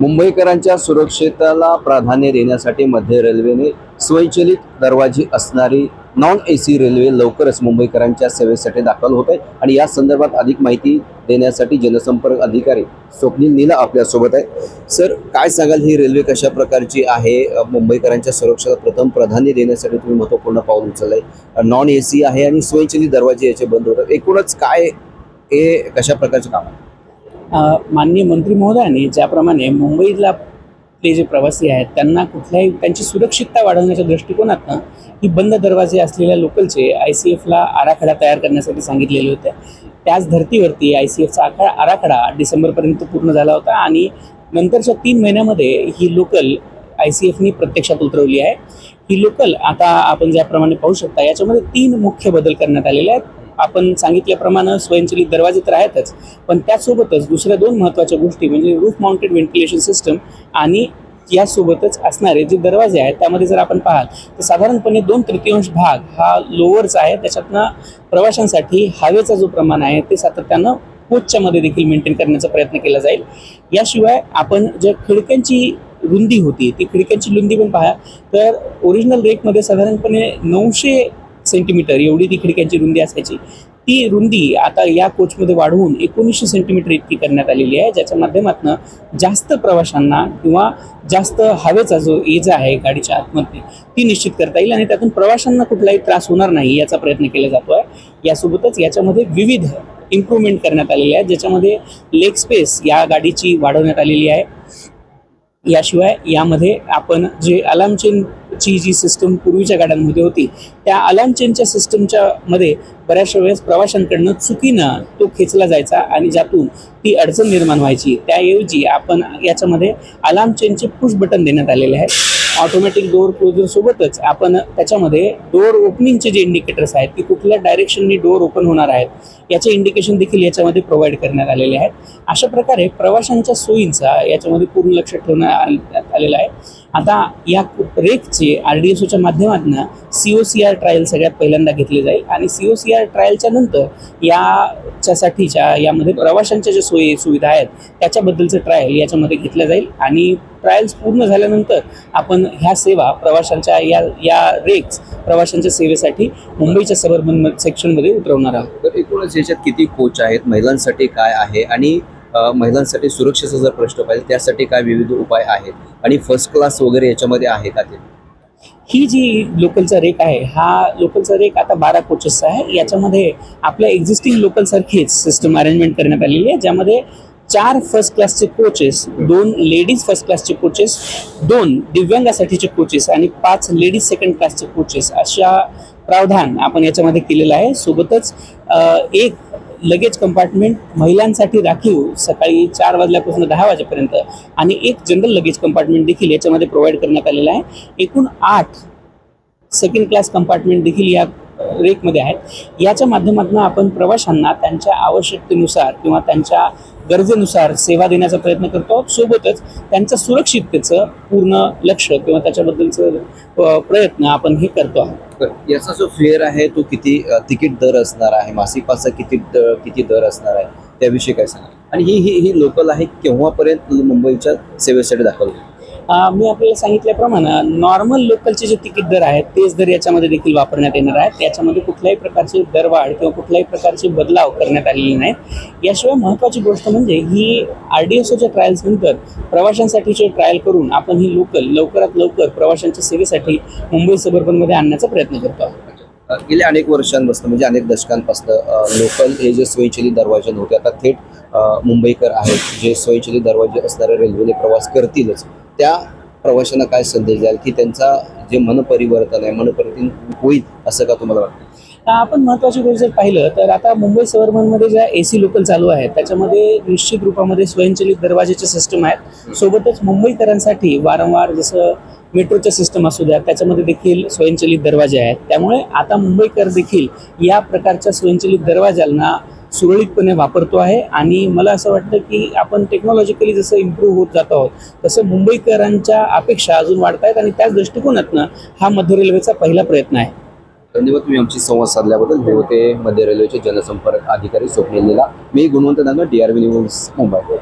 मुंबईकरांच्या सुरक्षेला प्राधान्य देण्यासाठी मध्य रेल्वेने स्वयंचलित दरवाजे असणारी नॉन एसी रेल्वे लवकरच मुंबईकरांच्या सेवेसाठी दाखल होत आहे आणि या संदर्भात अधिक माहिती देण्यासाठी जनसंपर्क अधिकारी स्वप्नील नीला आपल्यासोबत आहे। सर, काय सांगाल, ही रेल्वे कशा प्रकारची आहे? मुंबईकरांच्या सुरक्षेला प्रथम प्राधान्य देण्यासाठी तुम्ही महत्त्वपूर्ण पाऊल उचललंय। नॉन एसी आहे आणि स्वयंचलित दरवाजे याचे बंद होतात, एकूणच काय हे कशा प्रकारचे काम आहे? माननीय मंत्री महोदयांनी ज्याप्रमाणे मुंबईला ते जे प्रवासी आहेत त्यांना कुठल्याही त्यांची सुरक्षितता वाढवण्याच्या दृष्टिकोनातून ही बंद दरवाजे असलेल्या लोकलचे ICFला आराखडा तयार करण्यासाठी सांगितलेले होते। त्याच धर्तीवरती ICFचा आराखडा डिसेंबरपर्यंत पूर्ण झाला होता आणि नंतरच्या 3 महिन्यामध्ये ही लोकल ICFनी प्रत्यक्षात उतरवली आहे। ही लोकल आता आपण ज्याप्रमाणे पाहू शकता याच्यामध्ये 3 मुख्य बदल करण्यात आलेले आहेत। आपण सांगितल्याप्रमाणे स्वयंचलित दरवाजे तर आहेतच, पण त्यासोबतच दुसऱ्या 2 महत्त्वाच्या गोष्टी म्हणजे रूफ माउंटेड व्हेंटिलेशन सिस्टम आणि यासोबतच असणारे जे दरवाजे आहेत त्यामध्ये जर आपण पाहाल तर साधारणपणे 2/3 भाग हा लोअरचा आहे। त्याच्यातनं प्रवाशांसाठी हवेचा जो प्रमाण आहे ते सातत्यानं कोचच्या मध्ये देखील मेंटेन करण्याचा प्रयत्न केला जाईल। याशिवाय आपण ज्या खिडक्यांची रुंदी होती ती खिडक्यांची रुंदी पण पहा तर ओरिजिनल रेकमध्ये साधारणपणे 900 सेंटीमीटर एवढी ती खिडक्यांची रुंदी असायची। ती रुंदी आता या कोचमध्ये वाढवून 1900 सेंटीमीटर इतकी करण्यात आलेली आहे, ज्याच्या माध्यमातून जास्त प्रवाशांना किंवा जास्त हवेचा जो एज आहे गाडीच्या आतमध्ये ती निश्चित करता येईल आणि त्यातून प्रवाशांना कुठलाही त्रास होणार नाही याचा प्रयत्न केला जातो आहे। यासोबतच याच्यामध्ये विविध इम्प्रूव्हमेंट करण्यात आलेले आहेत, ज्याच्यामध्ये लेग स्पेस या गाडीची वाढवण्यात आलेली आहे। याशिवाय यामध्ये आपण जे अलार्म चेनची जी सिस्टम पूर्वीच्या गाड्यांमध्ये होती त्या अलार्म चेनच्या सिस्टमच्या मध्ये बऱ्याचशा वेळेस प्रवाशांकडनं चुकीनं तो खेचला जायचा आणि ज्यातून ती अडचण निर्माण व्हायची। त्याऐवजी आपण याच्यामध्ये अलार्म चेनचे पुश बटन देण्यात आलेले आहे। ऑटोमॅटिक डोअर क्लोजर सोबतच आपण त्याच्यामध्ये डोअर ओपनिंगचे जे इंडिकेटर्स आहेत की कुठल्या डायरेक्शननी डोअर ओपन होणार आहेत याचे इंडिकेशन देखील याच्यामध्ये प्रोव्हाइड करण्यात आलेले आहेत। अशा प्रकारे प्रवाशांच्या सोयींचा याच्यामध्ये पूर्ण लक्ष ठेवण्यात आलेलं आहे। आता या रेकचे RDSOच्या माध्यमातून COCR ट्रायल सगळ्यात पहिल्यांदा घेतले जाईल आणि COCR ट्रायलच्या नंतर याच्यासाठीच्या यामध्ये प्रवाशांच्या ज्या सोयी सुविधा आहेत त्याच्याबद्दलचं ट्रायल याच्यामध्ये घेतलं जाईल आणि ट्रायल्स पूर्ण झाल्यानंतर आपण ह्या सेवा प्रवाशांच्या या रेक्स प्रवाशांच्या सेवेसाठी मुंबईच्या सबअर्बन सेक्शनमध्ये उतरवणार आहोत। तर एकूणच याच्यात किती कोच आहेत, महिलांसाठी काय आहे आणि महिलांसाठी सुरक्षेचा जर प्रश्न पाहिजे त्यासाठी काय विविध उपाय आहेत आणि फर्स्ट क्लास वगैरे याच्यामध्ये आहे का? ते ही जी लोकलचा रेक आहे हा लोकलचा रेक आता 12 कोचेसचा आहे। याच्यामध्ये आपल्या एक्झिस्टिंग लोकलसारखीच सिस्टम अरेंजमेंट करण्यात आलेली आहे, ज्यामध्ये 4 फर्स्ट क्लासचे कोचेस, 2 लेडीज फर्स्ट क्लासचे कोचेस, 2 दिव्यांगासाठीचे कोचेस आणि 5 लेडीज सेकंड क्लासचे कोचेस अशा प्रावधान आपण याच्यामध्ये केलेलं आहे। सोबतच एक लगेज कंपार्टमेंट महिलांसाठी राखीव सकाळी 4 वाजल्यापासून 10 वाजेपर्यंत आणि एक जनरल लगेज कंपार्टमेंट देखील याच्यामध्ये प्रोव्हाइड करण्यात आलेला आहे। एकूण 8 सेकंड क्लास कंपार्टमेंट देखील या रेकमध्ये आहेत। याच्या माध्यमातून आपण प्रवाशांना त्यांच्या आवश्यकतेनुसार किंवा त्यांच्या गरजेनुसार सेवा देण्याचा प्रयत्न करतो आहोत। सोबतच त्यांच्या सुरक्षिततेचं पूर्ण लक्ष किंवा त्याच्याबद्दलचं प्रयत्न आपण हे करतो आहोत। याचा जो फेअर आहे तो किती तिकीट दर असणार आहे, मासिक पासचा किती दर असणार आहे त्याविषयी काय सांगा आणि ही लोकल आहे केव्हापर्यंत मुंबईच्या सेवेसाठी दाखल होईल? मी आपल्याला सांगितल्याप्रमाणे नॉर्मल लोकलचे जे तिकीट दर आहेत तेच दर याच्यामध्ये देखील वापरण्यात येणार आहेत। याच्यामध्ये कुठल्याही प्रकारचे दरवाढ किंवा कुठल्याही प्रकारचे बदलाव करण्यात आलेले नाहीत। याशिवाय महत्त्वाची गोष्ट म्हणजे ही RDSOच्या ट्रायल्स नंतर प्रवाशांसाठीचे ट्रायल करून आपण ही लोकल लवकरात लवकर प्रवाशांच्या सेवेसाठी मुंबई सबअर्बनमध्ये आणण्याचा प्रयत्न करतो आहोत। गेल्या अनेक वर्षांपासून म्हणजे अनेक दशकांपासून लोकल हे जे स्वयंचलित दरवाजे नव्हते आता थेट मुंबईकर आहेत जे स्वयंचलित दरवाजे असणाऱ्या रेल्वेने प्रवास करतीलच, त्या प्रवाशांना काय संदेश द्याल की त्यांचा जे मनपरिवर्तन आहे मनपरिवर्तन होईल असं का तुम्हाला वाटतं? आपण महत्त्वाची गोष्ट जर पाहिलं तर आता मुंबई सबअर्बनमध्ये ज्या AC लोकल चालू आहेत त्याच्यामध्ये निश्चित रूपामध्ये स्वयंचलित दरवाजेचे सिस्टम आहेत। सोबतच मुंबईकरांसाठी वारंवार जसं मेट्रोचे सिस्टम असू द्या त्याच्यामध्ये देखील स्वयंचलित दरवाजे आहेत। त्यामुळे आता मुंबईकर देखील या प्रकारच्या स्वयंचलित दरवाजांना सुरळीतपणे वापरतो आहे आणि मला असं वाटतं की आपण टेक्नॉलॉजिकली जसं इम्प्रूव्ह होत जात आहोत तसं मुंबईकरांच्या अपेक्षा अजून वाढत आहेत आणि त्याच दृष्टिकोनातून हा मध्य रेल्वेचा पहिला प्रयत्न आहे। धन्यवाद तुम्ही आमची संवाद साधल्याबद्दल। हे होते मध्य रेल्वेचे जनसंपर्क अधिकारी स्वप्नील नीला। मी गुणवंत नांगर, DRV न्यूज, मुंबई।